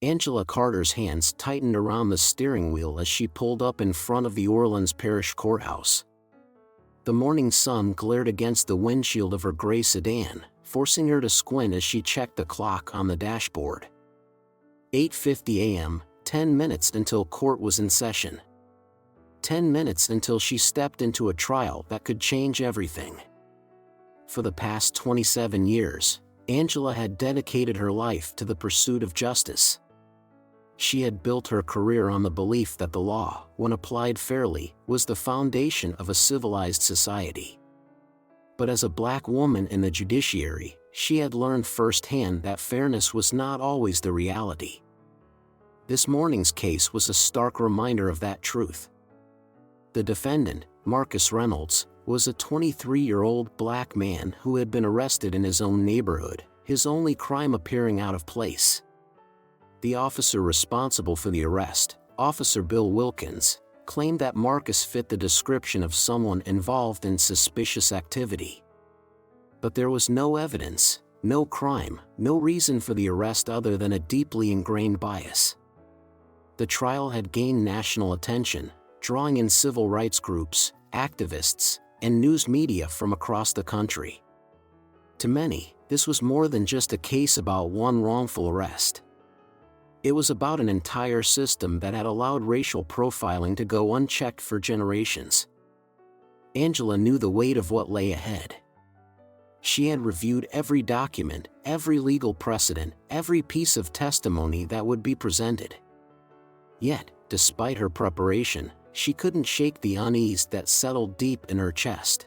Angela Carter's hands tightened around the steering wheel as she pulled up in front of the Orleans Parish Courthouse. The morning sun glared against the windshield of her gray sedan, forcing her to squint as she checked the clock on the dashboard. 8:50 a.m., 10 minutes until court was in session. 10 minutes until she stepped into a trial that could change everything. For the past 27 years, Angela had dedicated her life to the pursuit of justice. She had built her career on the belief that the law, when applied fairly, was the foundation of a civilized society. But as a black woman in the judiciary, she had learned firsthand that fairness was not always the reality. This morning's case was a stark reminder of that truth. The defendant, Marcus Reynolds, was a 23-year-old black man who had been arrested in his own neighborhood, his only crime appearing out of place. The officer responsible for the arrest, Officer Bill Wilkins, claimed that Marcus fit the description of someone involved in suspicious activity. But there was no evidence, no crime, no reason for the arrest other than a deeply ingrained bias. The trial had gained national attention, drawing in civil rights groups, activists, and news media from across the country. To many, this was more than just a case about one wrongful arrest. It was about an entire system that had allowed racial profiling to go unchecked for generations. Angela knew the weight of what lay ahead. She had reviewed every document, every legal precedent, every piece of testimony that would be presented. Yet, despite her preparation, she couldn't shake the unease that settled deep in her chest.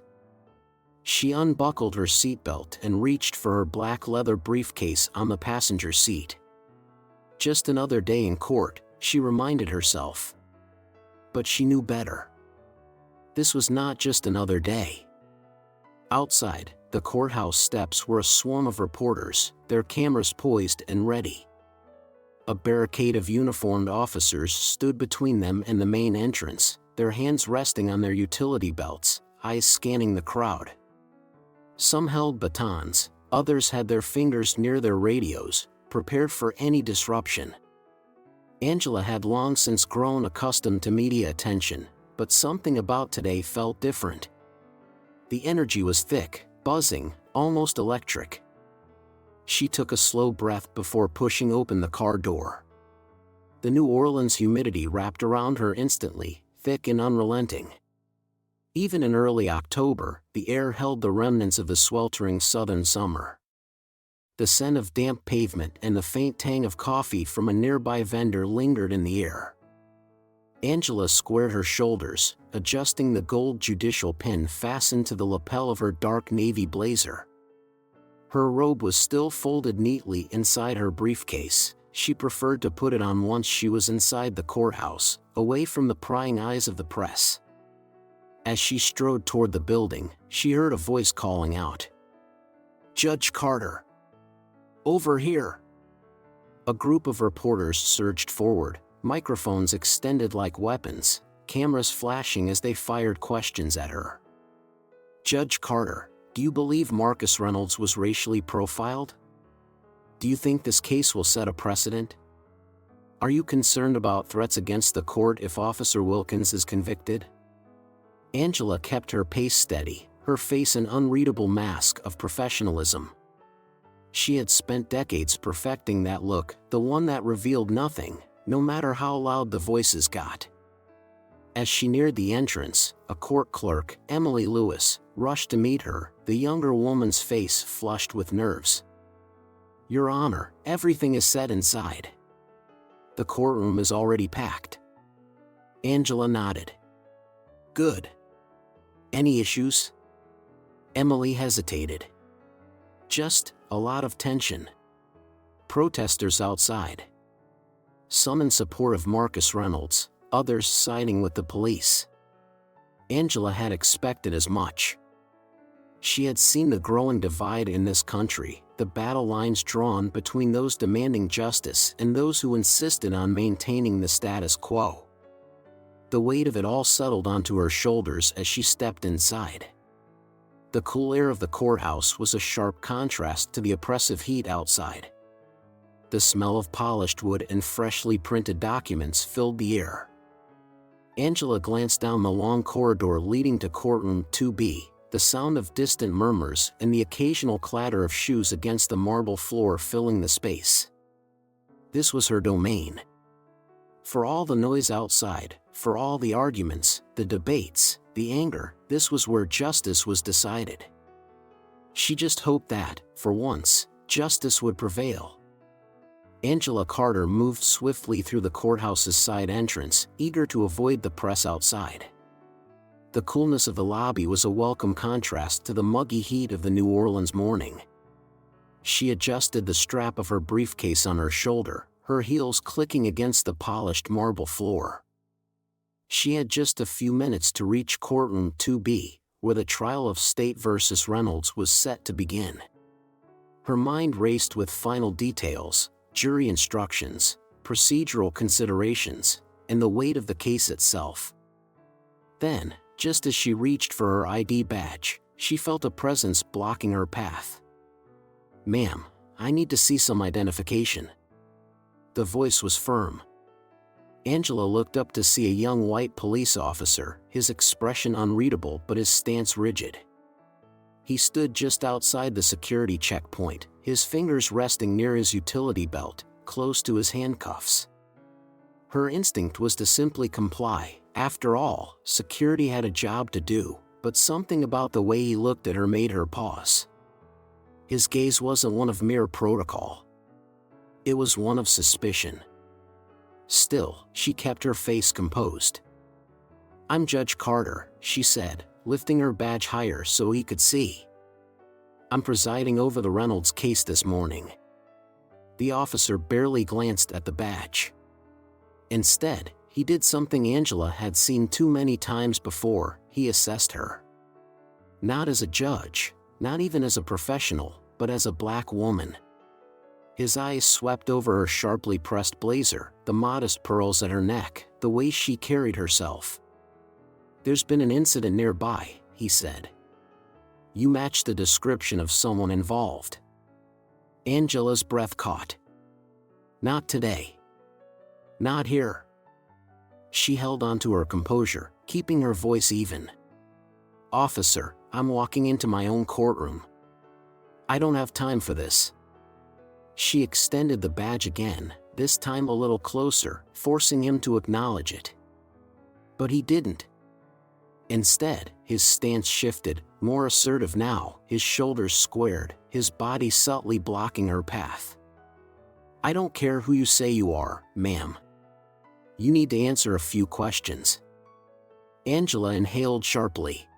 She unbuckled her seatbelt and reached for her black leather briefcase on the passenger seat. Just another day in court, she reminded herself. But she knew better. This was not just another day. Outside, the courthouse steps were a swarm of reporters, their cameras poised and ready. A barricade of uniformed officers stood between them and the main entrance, their hands resting on their utility belts, eyes scanning the crowd. Some held batons, others had their fingers near their radios, prepared for any disruption. Angela had long since grown accustomed to media attention, but something about today felt different. The energy was thick, buzzing, almost electric. She took a slow breath before pushing open the car door. The New Orleans humidity wrapped around her instantly, thick and unrelenting. Even in early October, the air held the remnants of the sweltering southern summer. The scent of damp pavement and the faint tang of coffee from a nearby vendor lingered in the air. Angela squared her shoulders, adjusting the gold judicial pin fastened to the lapel of her dark navy blazer. Her robe was still folded neatly inside her briefcase. She preferred to put it on once she was inside the courthouse, away from the prying eyes of the press. As she strode toward the building, she heard a voice calling out, "Judge Carter! Over here!" A group of reporters surged forward, microphones extended like weapons, cameras flashing as they fired questions at her. "Judge Carter, do you believe Marcus Reynolds was racially profiled? Do you think this case will set a precedent? Are you concerned about threats against the court if Officer Wilkins is convicted?" Angela kept her pace steady, her face an unreadable mask of professionalism. She had spent decades perfecting that look, the one that revealed nothing, no matter how loud the voices got. As she neared the entrance, a court clerk, Emily Lewis, rushed to meet her, the younger woman's face flushed with nerves. "Your Honor, everything is set inside. The courtroom is already packed." Angela nodded. "Good. Any issues?" Emily hesitated. "Just a lot of tension. Protesters outside. Some in support of Marcus Reynolds, others siding with the police." Angela had expected as much. She had seen the growing divide in this country, the battle lines drawn between those demanding justice and those who insisted on maintaining the status quo. The weight of it all settled onto her shoulders as she stepped inside. The cool air of the courthouse was a sharp contrast to the oppressive heat outside. The smell of polished wood and freshly printed documents filled the air. Angela glanced down the long corridor leading to courtroom 2B, the sound of distant murmurs and the occasional clatter of shoes against the marble floor filling the space. This was her domain. For all the noise outside, for all the arguments, the debates, the anger, this was where justice was decided. She just hoped that, for once, justice would prevail. Angela Carter moved swiftly through the courthouse's side entrance, eager to avoid the press outside. The coolness of the lobby was a welcome contrast to the muggy heat of the New Orleans morning. She adjusted the strap of her briefcase on her shoulder, her heels clicking against the polished marble floor. She had just a few minutes to reach courtroom 2B, where the trial of State versus Reynolds was set to begin. Her mind raced with final details, jury instructions, procedural considerations, and the weight of the case itself. Then, just as she reached for her ID badge, she felt a presence blocking her path. "Ma'am, I need to see some identification." The voice was firm. Angela looked up to see a young white police officer, his expression unreadable but his stance rigid. He stood just outside the security checkpoint, his fingers resting near his utility belt, close to his handcuffs. Her instinct was to simply comply. After all, security had a job to do, but something about the way he looked at her made her pause. His gaze wasn't one of mere protocol. It was one of suspicion. Still, she kept her face composed. "I'm Judge Carter," she said, lifting her badge higher so he could see. "I'm presiding over the Reynolds case this morning." The officer barely glanced at the badge. Instead, he did something Angela had seen too many times before. He assessed her. Not as a judge, not even as a professional, but as a black woman. His eyes swept over her sharply pressed blazer, the modest pearls at her neck, the way she carried herself. "There's been an incident nearby," he said. "You match the description of someone involved." Angela's breath caught. "Not today. Not here." She held on to her composure, keeping her voice even. "Officer, I'm walking into my own courtroom. I don't have time for this." She extended the badge again, this time a little closer, forcing him to acknowledge it. But he didn't. Instead, his stance shifted, more assertive now, his shoulders squared, his body subtly blocking her path. "I don't care who you say you are, ma'am. You need to answer a few questions." Angela inhaled sharply.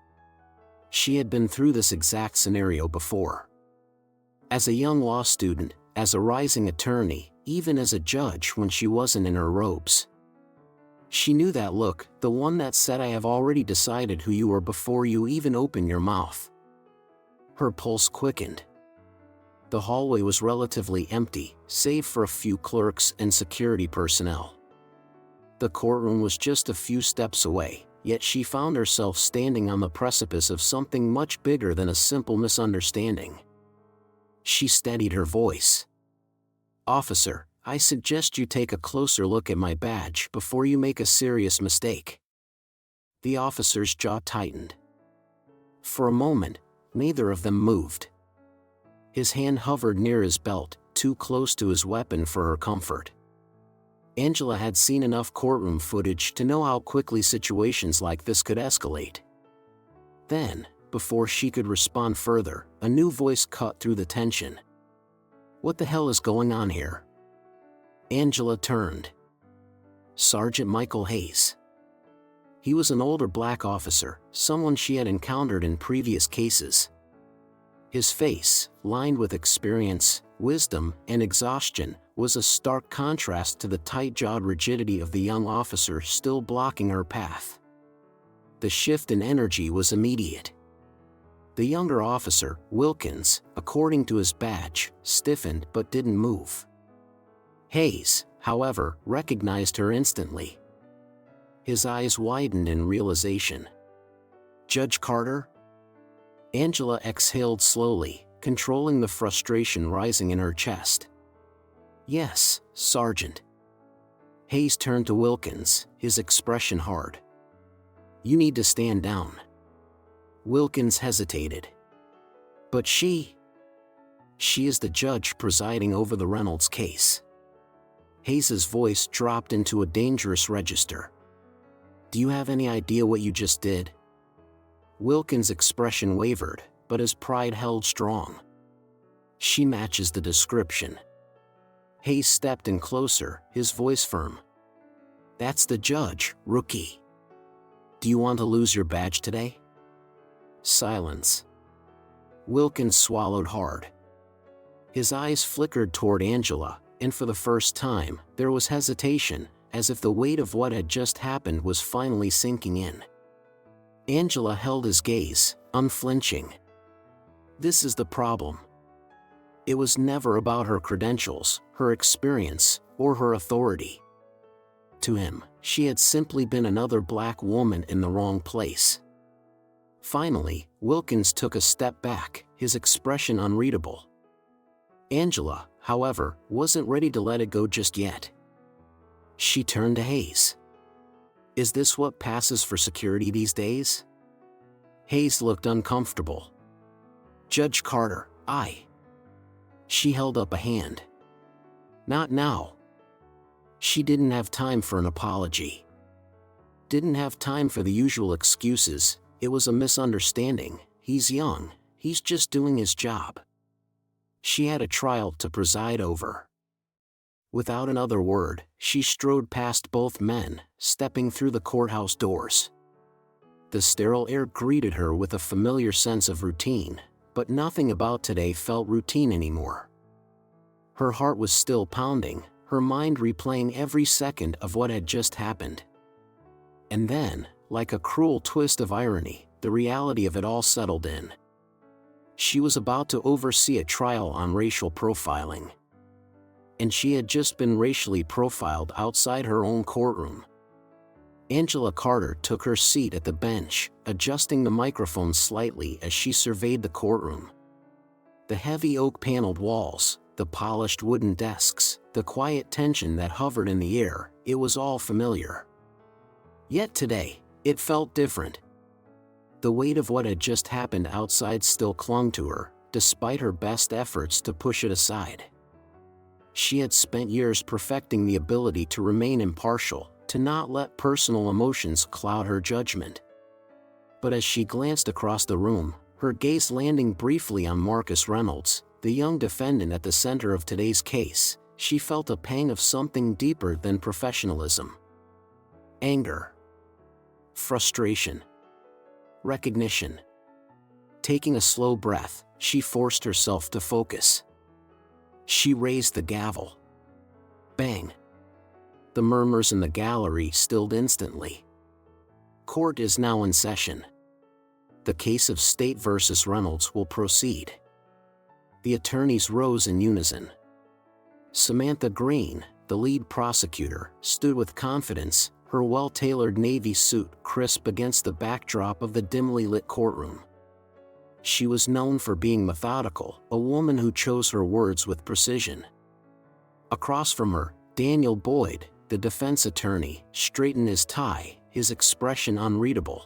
She had been through this exact scenario before. As a young law student, as a rising attorney, even as a judge when she wasn't in her robes. She knew that look, the one that said, "I have already decided who you are before you even open your mouth." Her pulse quickened. The hallway was relatively empty, save for a few clerks and security personnel. The courtroom was just a few steps away, yet she found herself standing on the precipice of something much bigger than a simple misunderstanding. She steadied her voice. "Officer, I suggest you take a closer look at my badge before you make a serious mistake." The officer's jaw tightened. For a moment, neither of them moved. His hand hovered near his belt, too close to his weapon for her comfort. Angela had seen enough courtroom footage to know how quickly situations like this could escalate. Then, before she could respond further, a new voice cut through the tension. "What the hell is going on here?" Angela turned. Sergeant Michael Hayes. He was an older black officer, someone she had encountered in previous cases. His face, lined with experience, wisdom, and exhaustion, was a stark contrast to the tight-jawed rigidity of the young officer still blocking her path. The shift in energy was immediate. The younger officer, Wilkins, according to his badge, stiffened but didn't move. Hayes, however, recognized her instantly. His eyes widened in realization. "Judge Carter?" Angela exhaled slowly, controlling the frustration rising in her chest. Yes, Sergeant. Hayes turned to Wilkins, his expression hard. You need to stand down. Wilkins hesitated. But she is the judge presiding over the Reynolds case. Hayes's voice dropped into a dangerous register. Do you have any idea what you just did? Wilkins' expression wavered, but his pride held strong. She matches the description. Hayes stepped in closer, his voice firm. That's the judge, rookie. Do you want to lose your badge today? Silence. Wilkins swallowed hard. His eyes flickered toward Angela, and for the first time, there was hesitation, as if the weight of what had just happened was finally sinking in. Angela held his gaze, unflinching. This is the problem. It was never about her credentials, her experience, or her authority. To him, she had simply been another black woman in the wrong place. Finally, Wilkins took a step back, his expression unreadable. Angela, however, wasn't ready to let it go just yet. She turned to Hayes. Is this what passes for security these days? Hayes looked uncomfortable. Judge Carter, She held up a hand. Not now. She didn't have time for an apology. Didn't have time for the usual excuses. It was a misunderstanding. He's young. He's just doing his job. She had a trial to preside over. Without another word, she strode past both men, stepping through the courthouse doors. The sterile air greeted her with a familiar sense of routine, but nothing about today felt routine anymore. Her heart was still pounding, her mind replaying every second of what had just happened. And then, like a cruel twist of irony, the reality of it all settled in. She was about to oversee a trial on racial profiling. And she had just been racially profiled outside her own courtroom. Angela Carter took her seat at the bench, adjusting the microphone slightly as she surveyed the courtroom. The heavy oak-paneled walls, the polished wooden desks, the quiet tension that hovered in the air, it was all familiar. Yet today, it felt different. The weight of what had just happened outside still clung to her, despite her best efforts to push it aside. She had spent years perfecting the ability to remain impartial, to not let personal emotions cloud her judgment. But as she glanced across the room, her gaze landing briefly on Marcus Reynolds, the young defendant at the center of today's case, she felt a pang of something deeper than professionalism. Anger. Frustration. Recognition. Taking a slow breath, she forced herself to focus. She raised the gavel. Bang. The murmurs in the gallery stilled instantly. Court is now in session. The case of State versus Reynolds will proceed. The attorneys rose in unison. Samantha Green, the lead prosecutor, stood with confidence, her well-tailored navy suit crisp against the backdrop of the dimly lit courtroom. She was known for being methodical, a woman who chose her words with precision. Across from her, Daniel Boyd, the defense attorney, straightened his tie, his expression unreadable.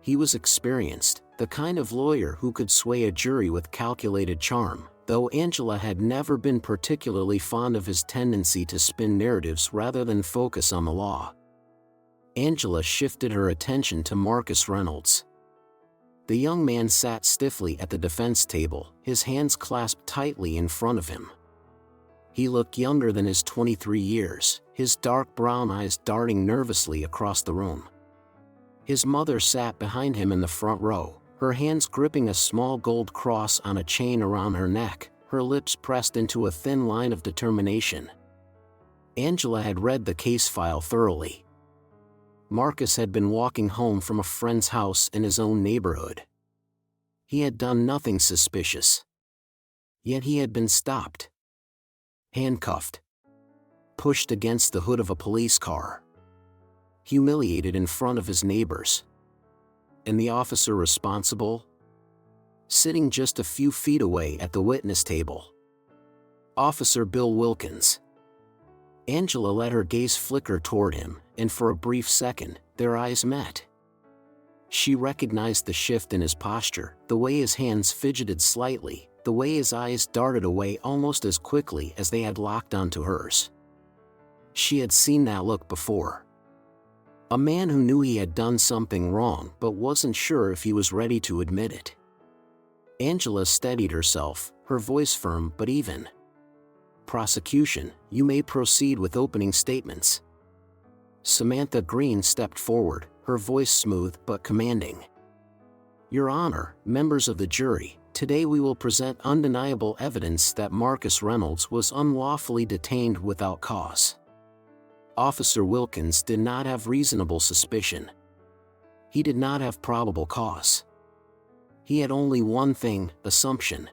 He was experienced, the kind of lawyer who could sway a jury with calculated charm, though Angela had never been particularly fond of his tendency to spin narratives rather than focus on the law. Angela shifted her attention to Marcus Reynolds. The young man sat stiffly at the defense table, his hands clasped tightly in front of him. He looked younger than his 23 years, his dark brown eyes darting nervously across the room. His mother sat behind him in the front row, her hands gripping a small gold cross on a chain around her neck, her lips pressed into a thin line of determination. Angela had read the case file thoroughly. Marcus had been walking home from a friend's house in his own neighborhood. He had done nothing suspicious. Yet he had been stopped. Handcuffed. Pushed against the hood of a police car. Humiliated in front of his neighbors. And the officer responsible? Sitting just a few feet away at the witness table. Officer Bill Wilkins. Angela let her gaze flicker toward him, and for a brief second, their eyes met. She recognized the shift in his posture, the way his hands fidgeted slightly, the way his eyes darted away almost as quickly as they had locked onto hers. She had seen that look before. A man who knew he had done something wrong but wasn't sure if he was ready to admit it. Angela steadied herself, her voice firm but even. "Prosecution, you may proceed with opening statements." Samantha Green stepped forward, her voice smooth but commanding. "Your Honor, members of the jury, today we will present undeniable evidence that Marcus Reynolds was unlawfully detained without cause." Officer Wilkins did not have reasonable suspicion. He did not have probable cause. He had only one thing: assumption.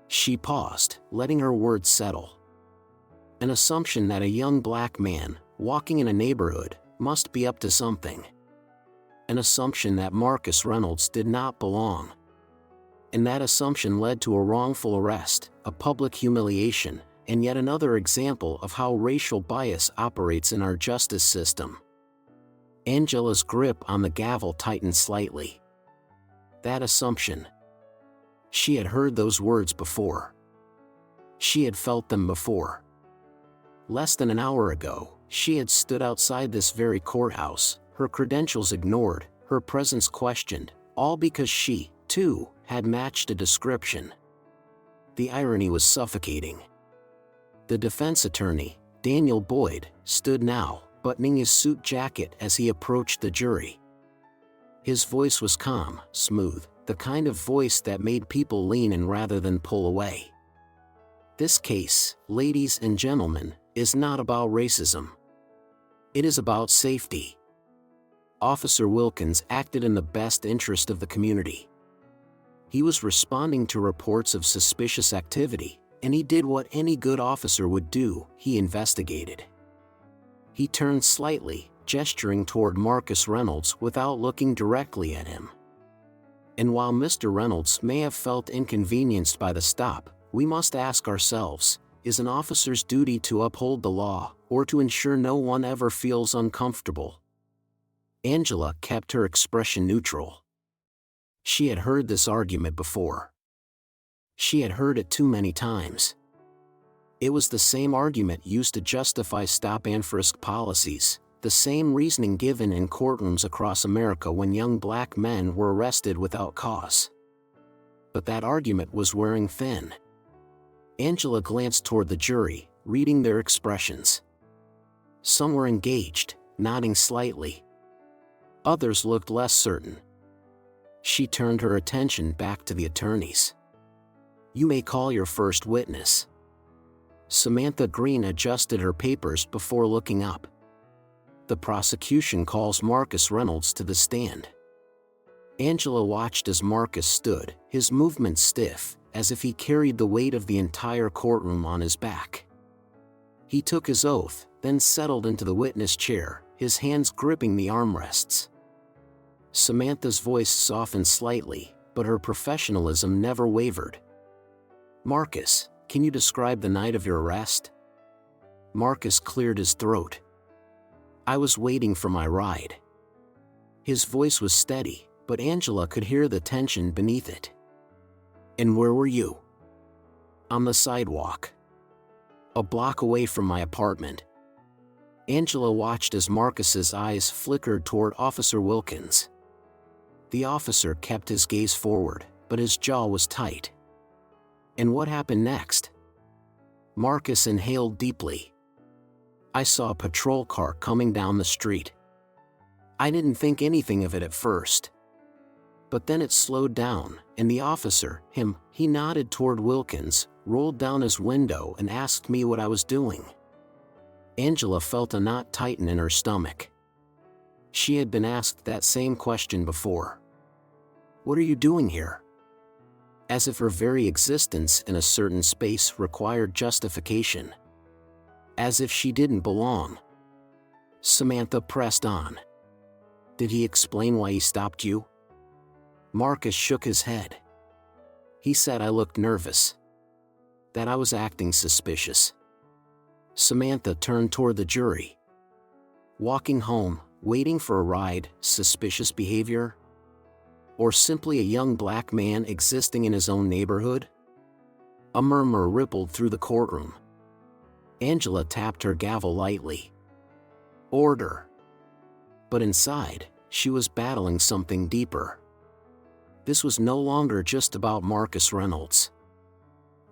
She paused, letting her words settle. An assumption that a young black man, walking in a neighborhood, must be up to something. An assumption that Marcus Reynolds did not belong. And that assumption led to a wrongful arrest, a public humiliation, and yet another example of how racial bias operates in our justice system. Angela's grip on the gavel tightened slightly. That assumption. She had heard those words before. She had felt them before. Less than an hour ago, she had stood outside this very courthouse, her credentials ignored, her presence questioned, all because she, too, had matched a description. The irony was suffocating. The defense attorney, Daniel Boyd, stood now, buttoning his suit jacket as he approached the jury. His voice was calm, smooth, the kind of voice that made people lean in rather than pull away. This case, ladies and gentlemen, is not about racism. It is about safety. Officer Wilkins acted in the best interest of the community. He was responding to reports of suspicious activity, and he did what any good officer would do: he investigated. He turned slightly, gesturing toward Marcus Reynolds without looking directly at him. And while Mr. Reynolds may have felt inconvenienced by the stop, we must ask ourselves, is an officer's duty to uphold the law, or to ensure no one ever feels uncomfortable? Angela kept her expression neutral. She had heard this argument before. She had heard it too many times. It was the same argument used to justify stop-and-frisk policies, the same reasoning given in courtrooms across America when young black men were arrested without cause. But that argument was wearing thin. Angela glanced toward the jury, reading their expressions. Some were engaged, nodding slightly. Others looked less certain. She turned her attention back to the attorneys. "You may call your first witness." Samantha Green adjusted her papers before looking up. "The prosecution calls Marcus Reynolds to the stand." Angela watched as Marcus stood, his movements stiff, as if he carried the weight of the entire courtroom on his back. He took his oath, then settled into the witness chair, his hands gripping the armrests. Samantha's voice softened slightly, but her professionalism never wavered. "Marcus, can you describe the night of your arrest?" Marcus cleared his throat. "I was waiting for my ride." His voice was steady, but Angela could hear the tension beneath it. "And where were you?" "On the sidewalk. A block away from my apartment." Angela watched as Marcus's eyes flickered toward Officer Wilkins. The officer kept his gaze forward, but his jaw was tight. "And what happened next?" Marcus inhaled deeply. "I saw a patrol car coming down the street. I didn't think anything of it at first. But then it slowed down, and the officer, he nodded toward Wilkins, rolled down his window and asked me what I was doing." Angela felt a knot tighten in her stomach. She had been asked that same question before. "What are you doing here?" As if her very existence in a certain space required justification. As if she didn't belong. Samantha pressed on. "Did he explain why he stopped you?" Marcus shook his head. He said I looked nervous. that I was acting suspicious. Samantha turned toward the jury. Walking home, waiting for a ride, suspicious behavior? Or simply a young black man existing in his own neighborhood? A murmur rippled through the courtroom. Angela tapped her gavel lightly. Order. But inside, she was battling something deeper. This was no longer just about Marcus Reynolds.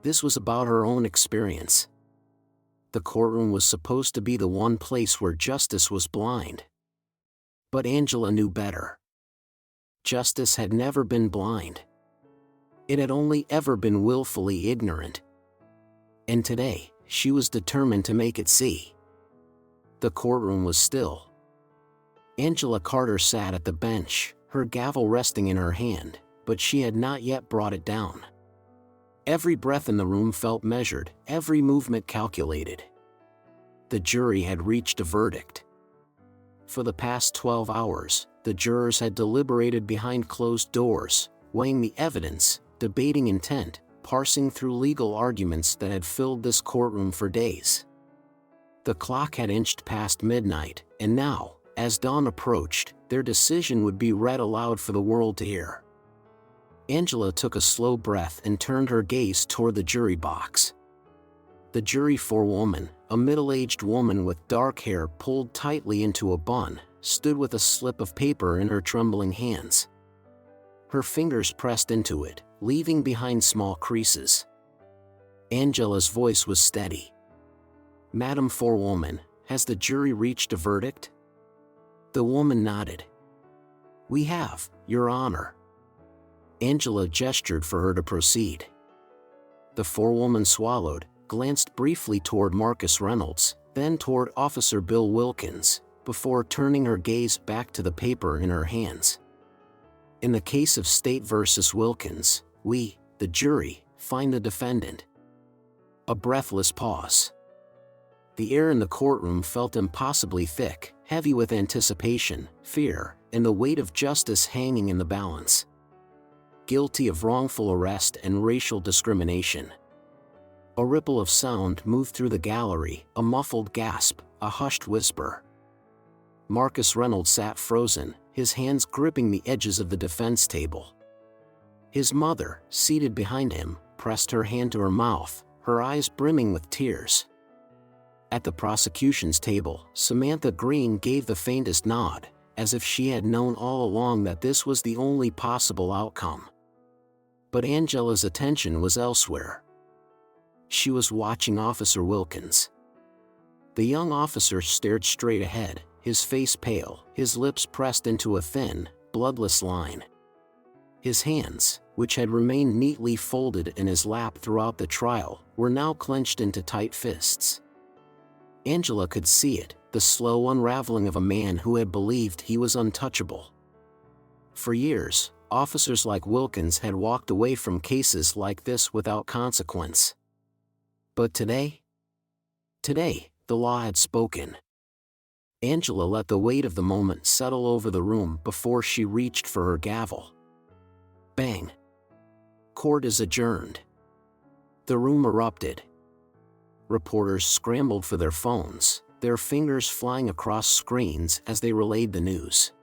This was about her own experience. The courtroom was supposed to be the one place where justice was blind. But Angela knew better. Justice had never been blind. It had only ever been willfully ignorant. And today, she was determined to make it see. The courtroom was still. Angela Carter sat at the bench, her gavel resting in her hand, but she had not yet brought it down. Every breath in the room felt measured, every movement calculated. The jury had reached a verdict. For the past 12 hours, the jurors had deliberated behind closed doors, weighing the evidence, debating intent, parsing through legal arguments that had filled this courtroom for days. The clock had inched past midnight, and now, as dawn approached, their decision would be read aloud for the world to hear. Angela took a slow breath and turned her gaze toward the jury box. The jury forewoman, a middle-aged woman with dark hair pulled tightly into a bun, stood with a slip of paper in her trembling hands. Her fingers pressed into it, leaving behind small creases. Angela's voice was steady. "Madam Forewoman, has the jury reached a verdict?" The woman nodded. "We have, Your Honor." Angela gestured for her to proceed. The forewoman swallowed, glanced briefly toward Marcus Reynolds, then toward Officer Bill Wilkins, before turning her gaze back to the paper in her hands. "In the case of State versus Wilkins, we, the jury, find the defendant." A breathless pause. The air in the courtroom felt impossibly thick, heavy with anticipation, fear, and the weight of justice hanging in the balance. Guilty of wrongful arrest and racial discrimination. A ripple of sound moved through the gallery, a muffled gasp, a hushed whisper. Marcus Reynolds sat frozen, his hands gripping the edges of the defense table. His mother, seated behind him, pressed her hand to her mouth, her eyes brimming with tears. At the prosecution's table, Samantha Green gave the faintest nod, as if she had known all along that this was the only possible outcome. But Angela's attention was elsewhere. She was watching Officer Wilkins. The young officer stared straight ahead, his face pale, his lips pressed into a thin, bloodless line. His hands, which had remained neatly folded in his lap throughout the trial, were now clenched into tight fists. Angela could see it, the slow unraveling of a man who had believed he was untouchable. For years, officers like Wilkins had walked away from cases like this without consequence. But today, the law had spoken. Angela let the weight of the moment settle over the room before she reached for her gavel. Bang! Court is adjourned. The room erupted. Reporters scrambled for their phones, their fingers flying across screens as they relayed the news.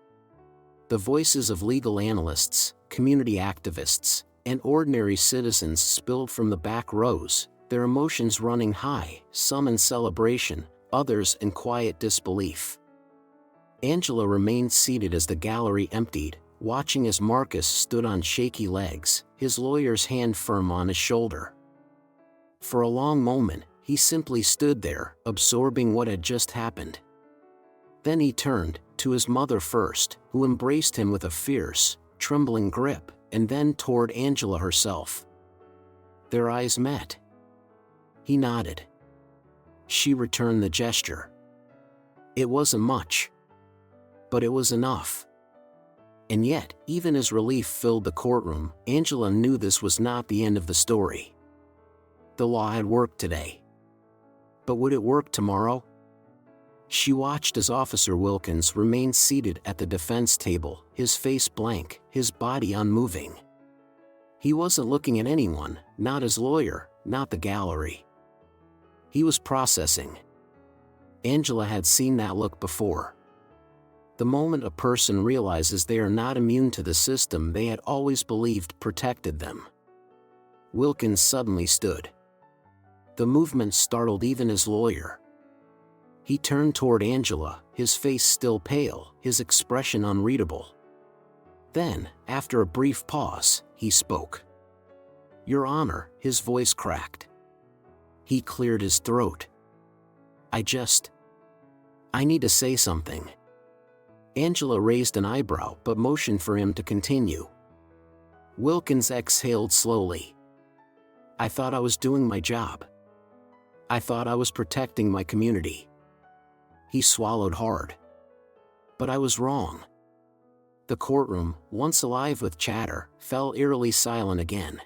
The voices of legal analysts, community activists, and ordinary citizens spilled from the back rows, their emotions running high, some in celebration, others in quiet disbelief. Angela remained seated as the gallery emptied, watching as Marcus stood on shaky legs, his lawyer's hand firm on his shoulder. For a long moment, he simply stood there, absorbing what had just happened. Then he turned, to his mother first, who embraced him with a fierce, trembling grip, and then toward Angela herself. Their eyes met. He nodded. She returned the gesture. It wasn't much. But it was enough. And yet, even as relief filled the courtroom, Angela knew this was not the end of the story. The law had worked today. But would it work tomorrow? She watched as Officer Wilkins remained seated at the defense table, his face blank, his body unmoving. He wasn't looking at anyone, not his lawyer, not the gallery. He was processing. Angela had seen that look before. The moment a person realizes they are not immune to the system they had always believed protected them. Wilkins suddenly stood. The movement startled even his lawyer. He turned toward Angela, his face still pale, his expression unreadable. Then, after a brief pause, he spoke. "Your Honor," his voice cracked. He cleared his throat. I need to say something." Angela raised an eyebrow but motioned for him to continue. Wilkins exhaled slowly. "I thought I was doing my job. I thought I was protecting my community." He swallowed hard. "But I was wrong." The courtroom, once alive with chatter, fell eerily silent again.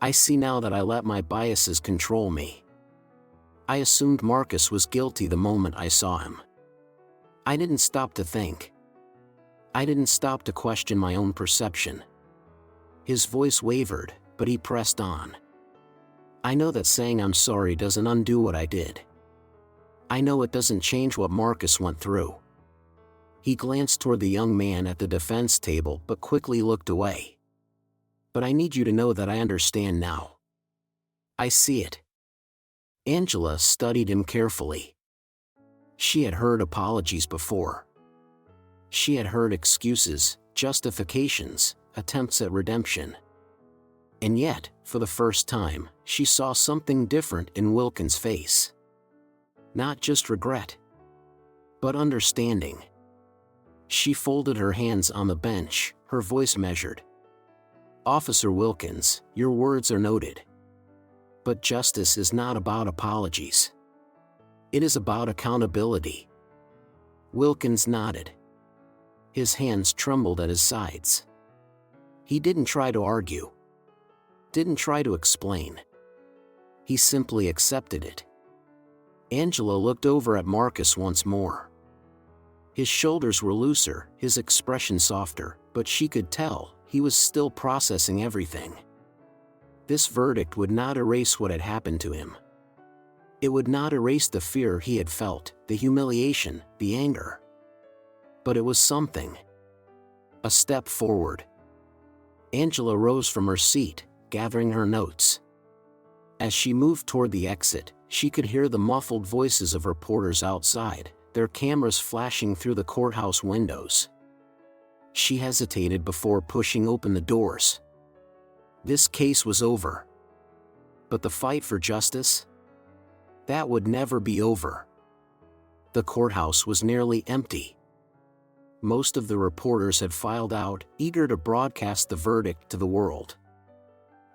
"I see now that I let my biases control me. I assumed Marcus was guilty the moment I saw him. I didn't stop to think. I didn't stop to question my own perception." His voice wavered, but he pressed on. "I know that saying I'm sorry doesn't undo what I did. I know it doesn't change what Marcus went through." He glanced toward the young man at the defense table but quickly looked away. "But I need you to know that I understand now. I see it." Angela studied him carefully. She had heard apologies before. She had heard excuses, justifications, attempts at redemption. And yet, for the first time, she saw something different in Wilkins' face. Not just regret, but understanding. She folded her hands on the bench, her voice measured. "Officer Wilkins, your words are noted. But justice is not about apologies. It is about accountability." Wilkins nodded. His hands trembled at his sides. He didn't try to argue. Didn't try to explain. He simply accepted it. Angela looked over at Marcus once more. His shoulders were looser, his expression softer, but she could tell he was still processing everything. This verdict would not erase what had happened to him. It would not erase the fear he had felt, the humiliation, the anger. But it was something. A step forward. Angela rose from her seat, gathering her notes. As she moved toward the exit, she could hear the muffled voices of reporters outside, their cameras flashing through the courthouse windows. She hesitated before pushing open the doors. This case was over. But the fight for justice? That would never be over. The courthouse was nearly empty. Most of the reporters had filed out, eager to broadcast the verdict to the world.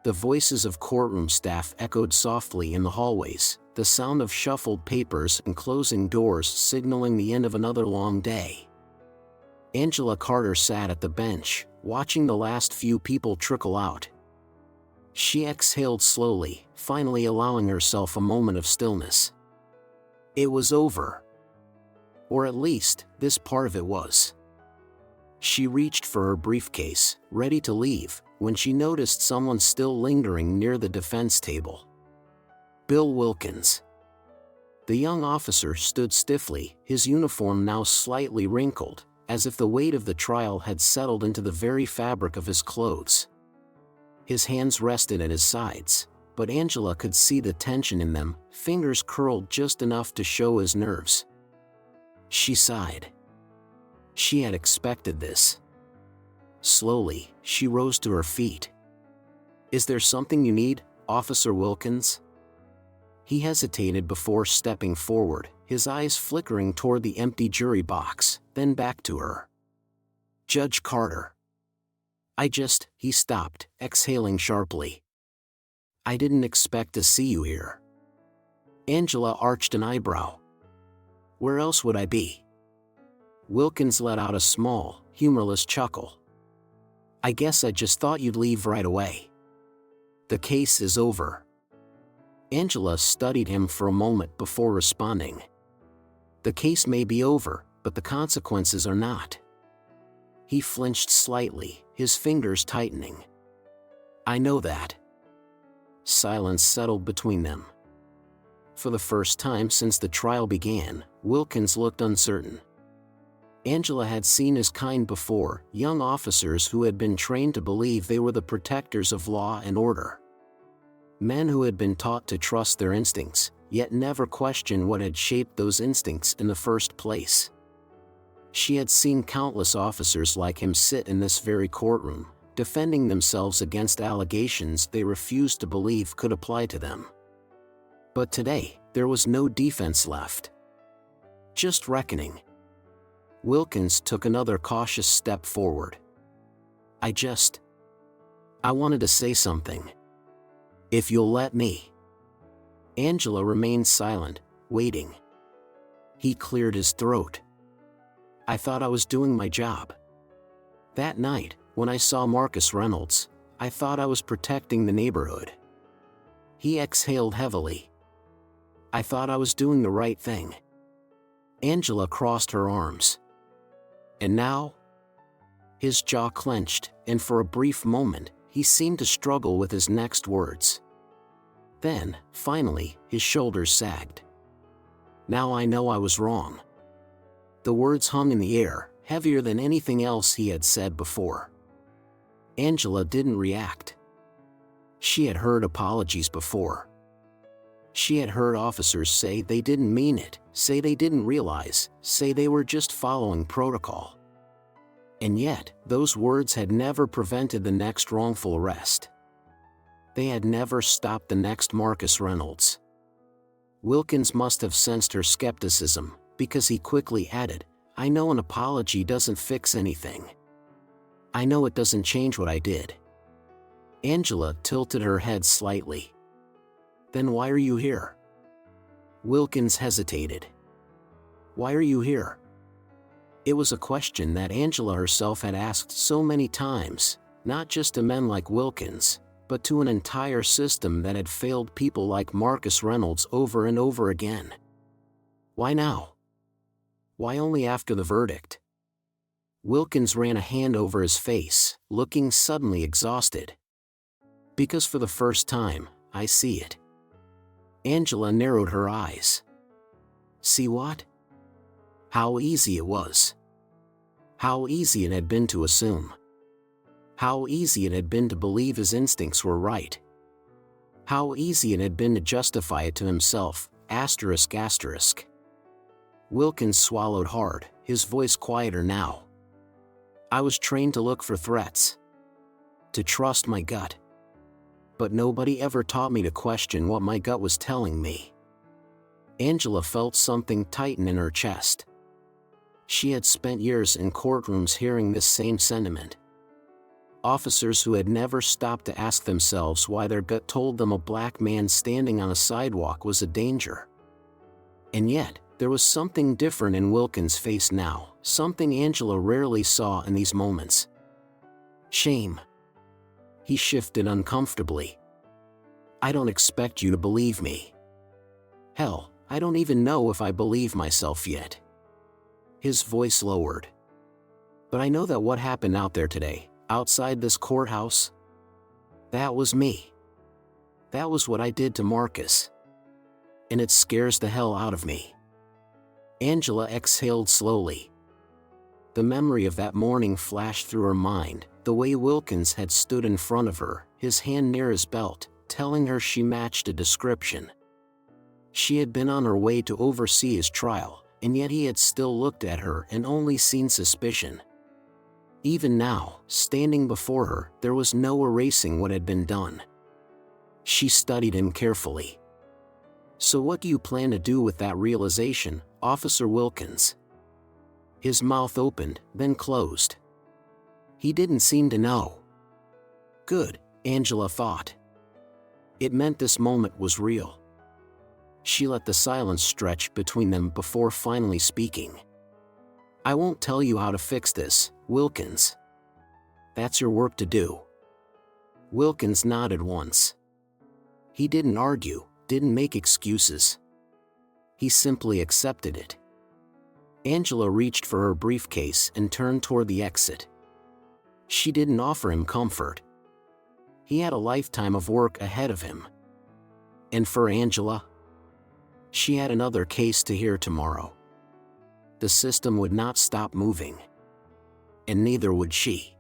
The voices of courtroom staff echoed softly in the hallways, the sound of shuffled papers and closing doors signaling the end of another long day. Angela Carter sat at the bench, watching the last few people trickle out. She exhaled slowly, finally allowing herself a moment of stillness. It was over. Or at least, this part of it was. She reached for her briefcase, ready to leave, when she noticed someone still lingering near the defense table. Bill Wilkins. The young officer stood stiffly, his uniform now slightly wrinkled, as if the weight of the trial had settled into the very fabric of his clothes. His hands rested at his sides, but Angela could see the tension in them, fingers curled just enough to show his nerves. She sighed. She had expected this. Slowly, she rose to her feet. "Is there something you need, Officer Wilkins?" He hesitated before stepping forward, his eyes flickering toward the empty jury box, then back to her. "Judge Carter. He stopped, exhaling sharply. "I didn't expect to see you here." Angela arched an eyebrow. "Where else would I be?" Wilkins let out a small, humorless chuckle. "I guess I just thought you'd leave right away. The case is over." Angela studied him for a moment before responding. "The case may be over, but the consequences are not." He flinched slightly, his fingers tightening. "I know that." silence settled between them. For the first time since the trial began, Wilkins looked uncertain. Angela had seen his kind before, young officers who had been trained to believe they were the protectors of law and order. Men who had been taught to trust their instincts, yet never question what had shaped those instincts in the first place. She had seen countless officers like him sit in this very courtroom, defending themselves against allegations they refused to believe could apply to them. But today, there was no defense left. Just reckoning. Wilkins took another cautious step forward. I wanted to say something. If you'll let me. Angela remained silent, waiting. He cleared his throat. I thought I was doing my job. That night, when I saw Marcus Reynolds, I thought I was protecting the neighborhood. He exhaled heavily. I thought I was doing the right thing. Angela crossed her arms. And now? His jaw clenched, and for a brief moment, he seemed to struggle with his next words. Then, finally, his shoulders sagged. Now I know I was wrong. The words hung in the air, heavier than anything else he had said before. Angela didn't react. She had heard apologies before. She had heard officers say they didn't mean it, say they didn't realize, say they were just following protocol. And yet, those words had never prevented the next wrongful arrest. They had never stopped the next Marcus Reynolds. Wilkins must have sensed her skepticism, because he quickly added, I know an apology doesn't fix anything. I know it doesn't change what I did. Angela tilted her head slightly. Then why are you here? Wilkins hesitated. Why are you here? It was a question that Angela herself had asked so many times, not just to men like Wilkins, but to an entire system that had failed people like Marcus Reynolds over and over again. Why now? Why only after the verdict? Wilkins ran a hand over his face, looking suddenly exhausted. Because for the first time, I see it. Angela narrowed her eyes. See what? How easy it was. How easy it had been to assume. How easy it had been to believe his instincts were right. How easy it had been to justify it to himself, asterisk asterisk. Wilkins swallowed hard, his voice quieter now. I was trained to look for threats. To trust my gut. But nobody ever taught me to question what my gut was telling me. Angela felt something tighten in her chest. She had spent years in courtrooms hearing this same sentiment. Officers who had never stopped to ask themselves why their gut told them a black man standing on a sidewalk was a danger. And yet, there was something different in Wilkins' face now, something Angela rarely saw in these moments. Shame. He shifted uncomfortably. I don't expect you to believe me. Hell, I don't even know if I believe myself yet. His voice lowered. But I know that what happened out there today, outside this courthouse, that was me. That was what I did to Marcus. And it scares the hell out of me. Angela exhaled slowly. The memory of that morning flashed through her mind, the way Wilkins had stood in front of her, his hand near his belt, telling her she matched a description. She had been on her way to oversee his trial, and yet he had still looked at her and only seen suspicion. Even now, standing before her, there was no erasing what had been done. She studied him carefully. So what do you plan to do with that realization, Officer Wilkins? His mouth opened, then closed. He didn't seem to know. Good, Angela thought. It meant this moment was real. She let the silence stretch between them before finally speaking. I won't tell you how to fix this, Wilkins. That's your work to do. Wilkins nodded once. He didn't argue, didn't make excuses. He simply accepted it. Angela reached for her briefcase and turned toward the exit. She didn't offer him comfort. He had a lifetime of work ahead of him. And for Angela? She had another case to hear tomorrow. The system would not stop moving. And neither would she.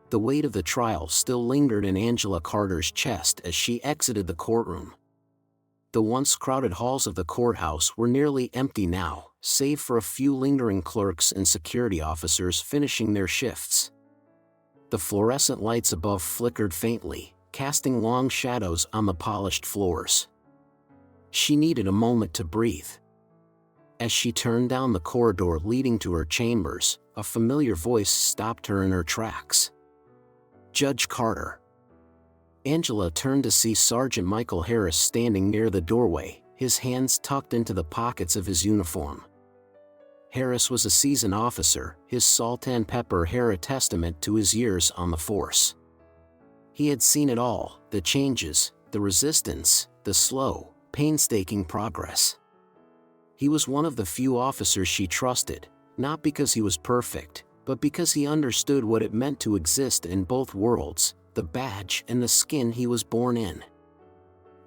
The weight of the trial still lingered in Angela Carter's chest as she exited the courtroom. The once crowded halls of the courthouse were nearly empty now, save for a few lingering clerks and security officers finishing their shifts. The fluorescent lights above flickered faintly, casting long shadows on the polished floors. She needed a moment to breathe. As she turned down the corridor leading to her chambers, a familiar voice stopped her in her tracks. Judge Carter. Angela turned to see Sergeant Michael Harris standing near the doorway, his hands tucked into the pockets of his uniform. Harris was a seasoned officer, his salt and pepper hair a testament to his years on the force. He had seen it all, the changes, the resistance, the slow, painstaking progress. He was one of the few officers she trusted, not because he was perfect, but because he understood what it meant to exist in both worlds, the badge and the skin he was born in.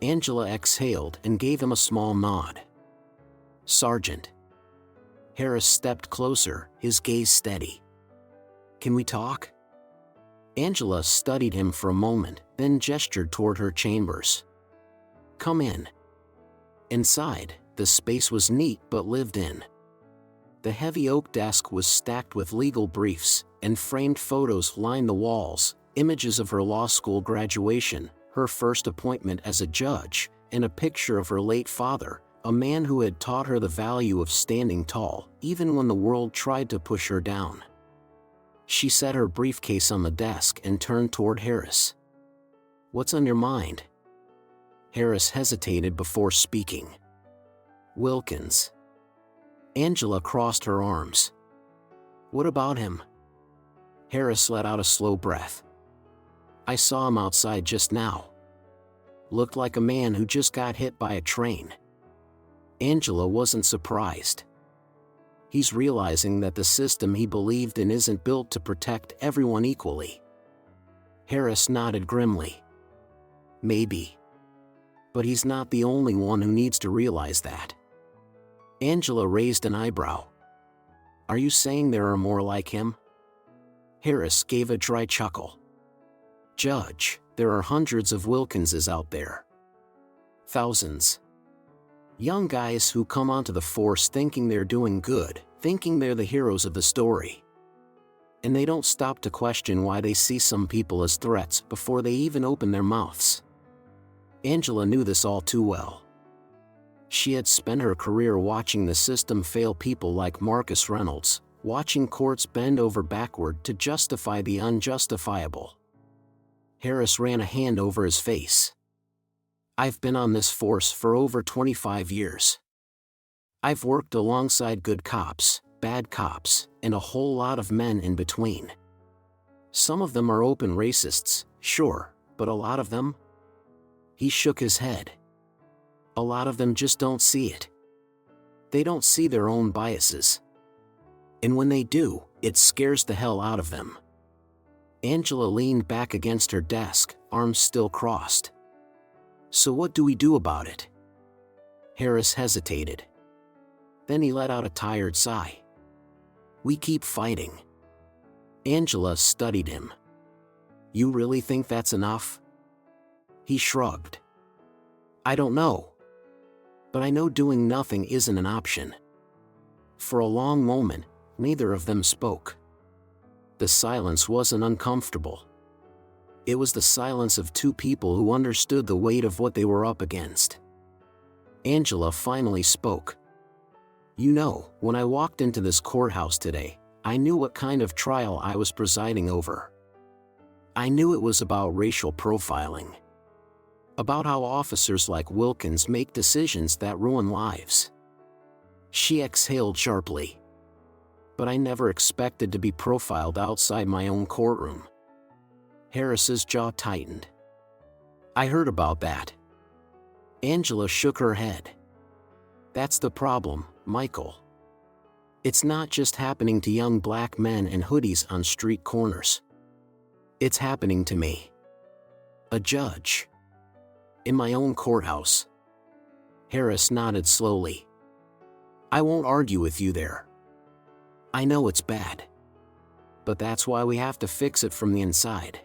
Angela exhaled and gave him a small nod. Sergeant. Harris stepped closer, his gaze steady. Can we talk? Angela studied him for a moment, then gestured toward her chambers. Come in. Inside, the space was neat but lived in. The heavy oak desk was stacked with legal briefs, and framed photos lined the walls, images of her law school graduation, her first appointment as a judge, and a picture of her late father, a man who had taught her the value of standing tall, even when the world tried to push her down. She set her briefcase on the desk and turned toward Harris. What's on your mind? Harris hesitated before speaking. Wilkins. Angela crossed her arms. What about him? Harris let out a slow breath. I saw him outside just now. Looked like a man who just got hit by a train. Angela wasn't surprised. He's realizing that the system he believed in isn't built to protect everyone equally. Harris nodded grimly. Maybe. But he's not the only one who needs to realize that. Angela raised an eyebrow. Are you saying there are more like him? Harris gave a dry chuckle. Judge, there are hundreds of Wilkinses out there. Thousands. Young guys who come onto the force thinking they're doing good, thinking they're the heroes of the story. And they don't stop to question why they see some people as threats before they even open their mouths. Angela knew this all too well. She had spent her career watching the system fail people like Marcus Reynolds, watching courts bend over backward to justify the unjustifiable. Harris ran a hand over his face. I've been on this force for over 25 years. I've worked alongside good cops, bad cops, and a whole lot of men in between. Some of them are open racists, sure, but a lot of them? He shook his head. A lot of them just don't see it. They don't see their own biases. And when they do, it scares the hell out of them. Angela leaned back against her desk, arms still crossed. So what do we do about it? Harris hesitated. Then he let out a tired sigh. We keep fighting. Angela studied him. You really think that's enough? He shrugged. I don't know. But I know doing nothing isn't an option. For a long moment, neither of them spoke. The silence wasn't uncomfortable. It was the silence of two people who understood the weight of what they were up against. Angela finally spoke. You know, when I walked into this courthouse today, I knew what kind of trial I was presiding over. I knew it was about racial profiling. About how officers like Wilkins make decisions that ruin lives. She exhaled sharply. But I never expected to be profiled outside my own courtroom. Harris's jaw tightened. I heard about that. Angela shook her head. That's the problem, Michael. It's not just happening to young black men in hoodies on street corners. It's happening to me. A judge. In my own courthouse. Harris nodded slowly. I won't argue with you there. I know it's bad. But that's why we have to fix it from the inside.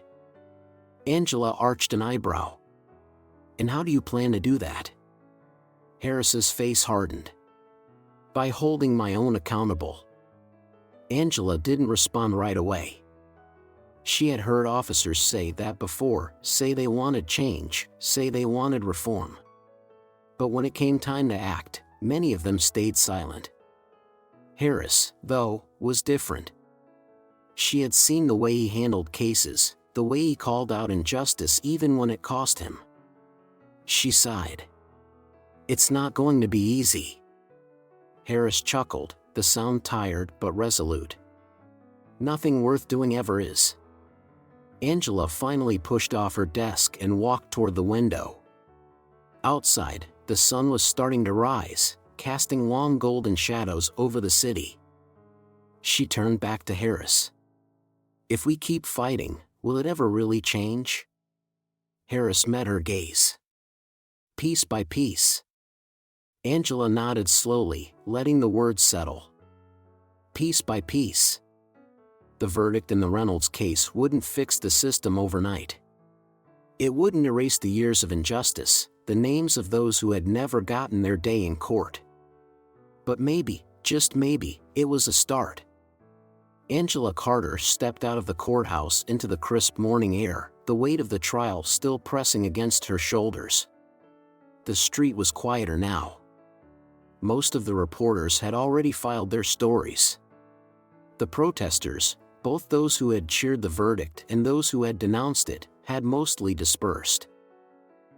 Angela arched an eyebrow. And how do you plan to do that? Harris's face hardened. By holding my own accountable. Angela didn't respond right away. She had heard officers say that before, say they wanted change, say they wanted reform. But when it came time to act, many of them stayed silent. Harris, though, was different. She had seen the way he handled cases, the way he called out injustice even when it cost him. She sighed. It's not going to be easy. Harris chuckled, the sound tired but resolute. Nothing worth doing ever is. Angela finally pushed off her desk and walked toward the window. Outside, the sun was starting to rise, casting long golden shadows over the city. She turned back to Harris. If we keep fighting, will it ever really change? Harris met her gaze. Piece by piece. Angela nodded slowly, letting the words settle. Piece by piece. The verdict in the Reynolds case wouldn't fix the system overnight. It wouldn't erase the years of injustice, the names of those who had never gotten their day in court. But maybe, just maybe, it was a start. Angela Carter stepped out of the courthouse into the crisp morning air, the weight of the trial still pressing against her shoulders. The street was quieter now. Most of the reporters had already filed their stories. The protesters, both those who had cheered the verdict and those who had denounced it, had mostly dispersed.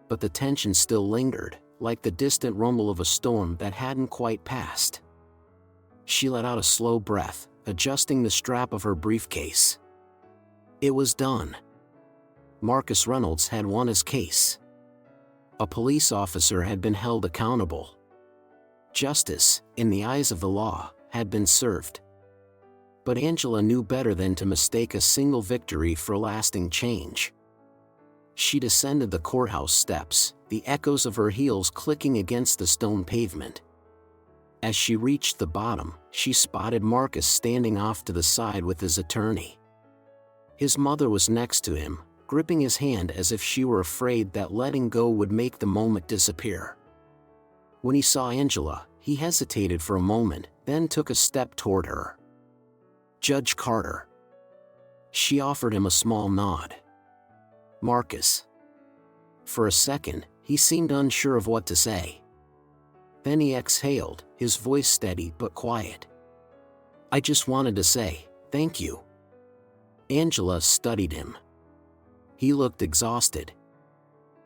But the tension still lingered, like the distant rumble of a storm that hadn't quite passed. She let out a slow breath, adjusting the strap of her briefcase. It was done. Marcus Reynolds had won his case. A police officer had been held accountable. Justice, in the eyes of the law, had been served. But Angela knew better than to mistake a single victory for lasting change. She descended the courthouse steps, the echoes of her heels clicking against the stone pavement. As she reached the bottom, she spotted Marcus standing off to the side with his attorney. His mother was next to him, gripping his hand as if she were afraid that letting go would make the moment disappear. When he saw Angela, he hesitated for a moment, then took a step toward her. Judge Carter. She offered him a small nod. Marcus. For a second, he seemed unsure of what to say. Then he exhaled, his voice steady but quiet. I just wanted to say, thank you. Angela studied him. He looked exhausted.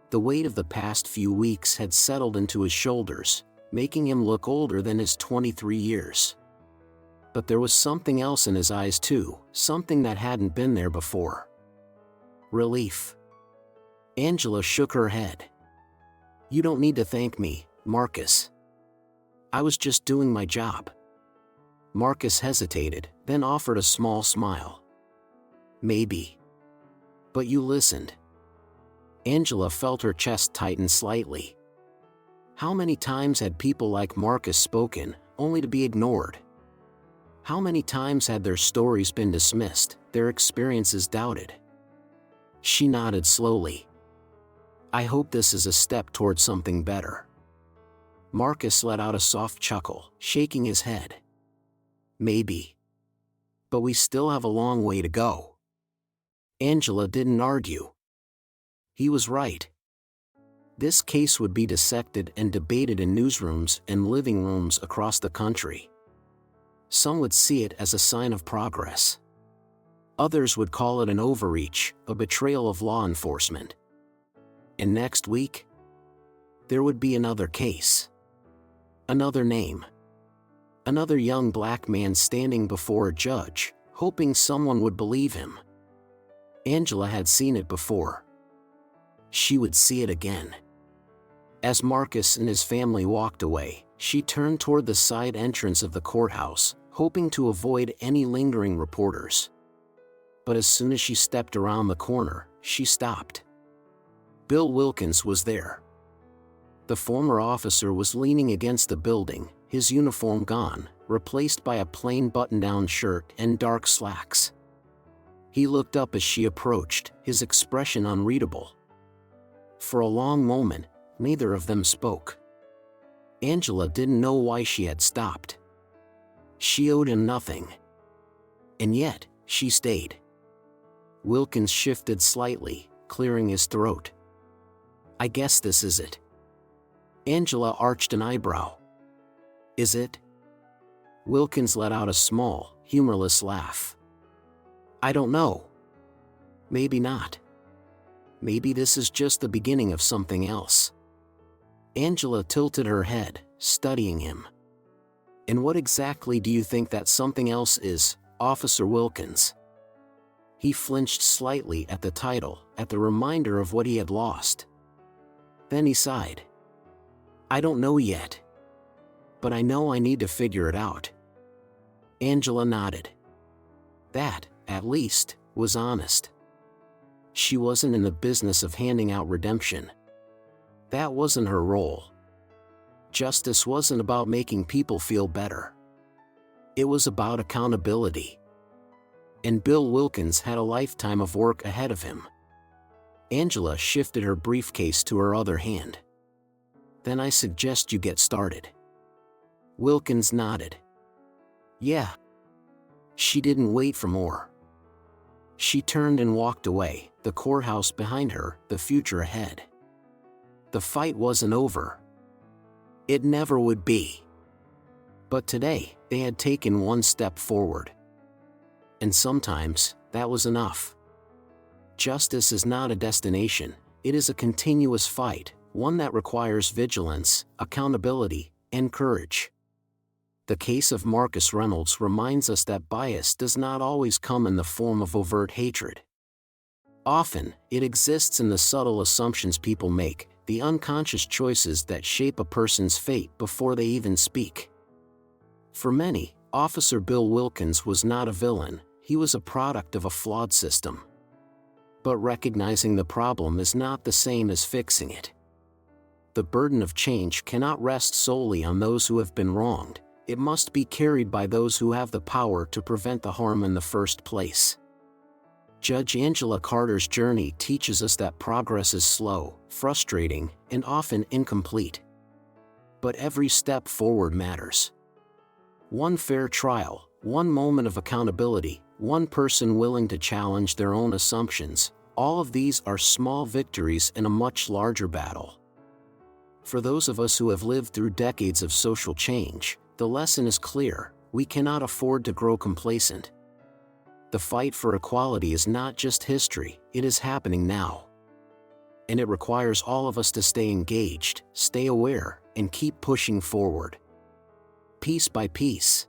The weight of the past few weeks had settled into his shoulders, making him look older than his 23 years. But there was something else in his eyes too, something that hadn't been there before. Relief. Angela shook her head. You don't need to thank me, Marcus. I was just doing my job. Marcus hesitated, then offered a small smile. Maybe. But you listened. Angela felt her chest tighten slightly. How many times had people like Marcus spoken, only to be ignored? How many times had their stories been dismissed, their experiences doubted? She nodded slowly. I hope this is a step toward something better. Marcus let out a soft chuckle, shaking his head. Maybe. But we still have a long way to go. Angela didn't argue. He was right. This case would be dissected and debated in newsrooms and living rooms across the country. Some would see it as a sign of progress. Others would call it an overreach, a betrayal of law enforcement. And next week, there would be another case. Another name. Another young black man standing before a judge, hoping someone would believe him. Angela had seen it before. She would see it again. As Marcus and his family walked away, she turned toward the side entrance of the courthouse, hoping to avoid any lingering reporters. But as soon as she stepped around the corner, she stopped. Bill Wilkins was there. The former officer was leaning against the building, his uniform gone, replaced by a plain button-down shirt and dark slacks. He looked up as she approached, his expression unreadable. For a long moment, neither of them spoke. Angela didn't know why she had stopped. She owed him nothing. And yet, she stayed. Wilkins shifted slightly, clearing his throat. "I guess this is it." Angela arched an eyebrow. "Is it?" Wilkins let out a small, humorless laugh. "I don't know. Maybe not. Maybe this is just the beginning of something else." Angela tilted her head, studying him. "And what exactly do you think that something else is, Officer Wilkins?" He flinched slightly at the title, at the reminder of what he had lost. Then he sighed. "I don't know yet. But I know I need to figure it out." Angela nodded. That, at least, was honest. She wasn't in the business of handing out redemption. That wasn't her role. Justice wasn't about making people feel better. It was about accountability. And Bill Wilkins had a lifetime of work ahead of him. Angela shifted her briefcase to her other hand. "Then I suggest you get started." Wilkins nodded. "Yeah." She didn't wait for more. She turned and walked away, the courthouse behind her, the future ahead. The fight wasn't over. It never would be. But today, they had taken one step forward. And sometimes, that was enough. Justice is not a destination, it is a continuous fight, one that requires vigilance, accountability, and courage. The case of Marcus Reynolds reminds us that bias does not always come in the form of overt hatred. Often, it exists in the subtle assumptions people make, the unconscious choices that shape a person's fate before they even speak. For many, Officer Bill Wilkins was not a villain, he was a product of a flawed system. But recognizing the problem is not the same as fixing it. The burden of change cannot rest solely on those who have been wronged. It must be carried by those who have the power to prevent the harm in the first place. Judge Angela Carter's journey teaches us that progress is slow, frustrating, and often incomplete. But every step forward matters. One fair trial, one moment of accountability, one person willing to challenge their own assumptions, all of these are small victories in a much larger battle. For those of us who have lived through decades of social change, the lesson is clear: we cannot afford to grow complacent. The fight for equality is not just history, it is happening now. And it requires all of us to stay engaged, stay aware, and keep pushing forward. Piece by piece.